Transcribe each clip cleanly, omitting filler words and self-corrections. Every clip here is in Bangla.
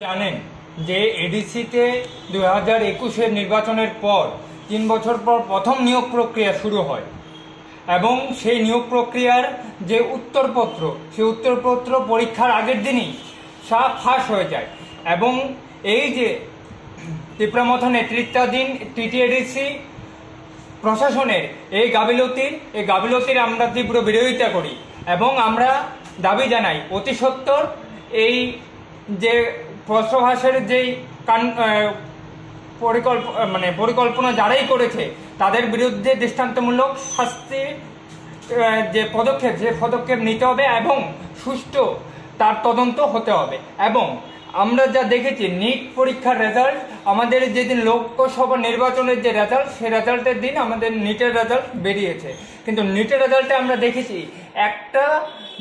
জানেন যে এডিসিতে 2021-এর নির্বাচনের পর 3 বছর পর প্রথম নিয়োগ প্রক্রিয়া শুরু হয় এবং সেই নিয়োগ প্রক্রিয়ার যে উত্তরপত্র সেই উত্তরপত্র পরীক্ষার আগের দিনই ফাঁস হয়ে যায় এবং এই যে তীব্রমথা নেতৃত্বাধীন টিটিএডিসি প্রশাসনের এই গাফিলতির আমরা তীব্র বিরোধিতা করি এবং আমরা দাবি জানাই অতি সত্বর এই যে প্রশ্নভাসের যেই পরিকল্পনা যারাই করেছে তাদের বিরুদ্ধে দৃষ্টান্তমূলক শাস্তি যে পদক্ষেপ নিতে হবে এবং সুষ্ঠু তার তদন্ত হতে হবে। এবং আমরা যা দেখেছি নিট পরীক্ষার রেজাল্ট, আমাদের যেদিন লোকসভা নির্বাচনের যে রেজাল্ট সেই রেজাল্টের দিন আমাদের নিটের রেজাল্ট বেরিয়েছে, কিন্তু নিটের রেজাল্টে আমরা দেখেছি একটা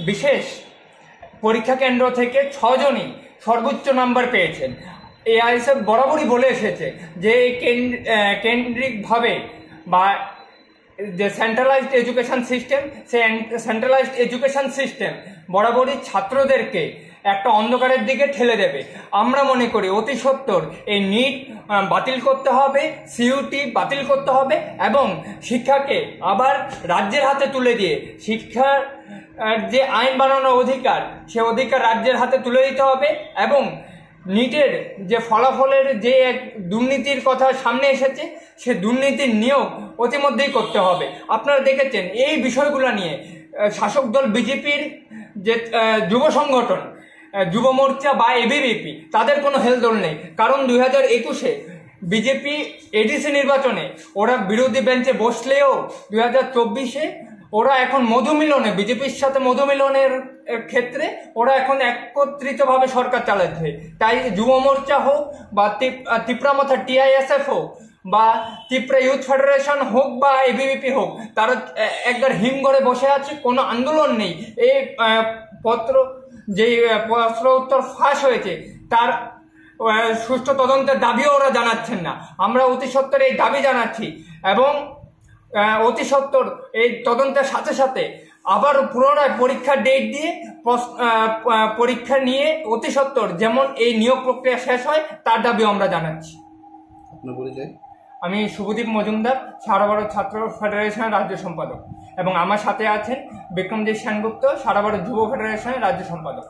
বিশেষ পরীক্ষা কেন্দ্র থেকে 6 জনই সর্বোচ্চ নাম্বার পেয়েছেন। এআইএসএফ বরাবরই বলে এসেছে যে কেন্দ্রিকভাবে বা যে সেন্ট্রালাইজড এডুকেশন সিস্টেম, সেই সেন্ট্রালাইজড এডুকেশন সিস্টেম বরাবরই ছাত্রদেরকে একটা অন্ধকারের দিকে ঠেলে দেবে। আমরা মনে করি অতি সত্বর এই নিট বাতিল করতে হবে, সিইউটি বাতিল করতে হবে এবং শিক্ষাকে আবার রাজ্যের হাতে তুলে দিয়ে শিক্ষার যে আইন বানানোর অধিকার সে অধিকার রাজ্যের হাতে তুলে দিতে হবে এবং নিটের যে ফলাফলের যে এক দুর্নীতির কথা সামনে এসেছে সে দুর্নীতির নিয়োগ অতিমধ্যেই করতে হবে। আপনারা দেখেছেন এই বিষয়গুলো নিয়ে শাসক দল বিজেপির যে যুব সংগঠন যুব মোর্চা বা এবিভিপি তাদের কোনো হেলদোল নেই, কারণ 2021-এ বিজেপি এডিসি নির্বাচনে ওরা বিরোধী বেঞ্চে বসলেও 2024-এ ওরা এখন মধুমিলনে বিজেপির সাথে মধুমিলনের ক্ষেত্রে ওরা এখন একত্রিতভাবে সরকার চালাচ্ছে। তাই যুব মোর্চা হোক বা তীব্রমথা টিআইএসএফ হোক বা ত্রিপুরা ইউথ ফেডারেশন হোক বা এবিভিপি হোক, তারা একবার হিমঘরে বসে আছে, কোনো আন্দোলন নেই। এই প্রশ্ন উত্তর ফাঁস হয়েছে তার সুষ্ঠু তদন্তের দাবিও ওরা জানাচ্ছেন না। আমরা অতি সত্বর এই দাবি জানাচ্ছি এবং অতি সত্বর এই তদন্তের সাথে সাথে আবার পুনরায় পরীক্ষার ডেট দিয়ে পরীক্ষা নিয়ে অতি সত্বর যেমন এই নিয়োগ প্রক্রিয়া শেষ হয় তার দাবিও আমরা জানাচ্ছি। আপনার পরিচয়? আমি শুভদীপ মজুমদার, সারা ভারত ছাত্র ফেডারেশনের রাজ্য সম্পাদক এবং আমার সাথে আছেন বিক্রমজিৎ সেনগুপ্ত, সারা ভারত যুব ফেডারেশনের রাজ্য সম্পাদক।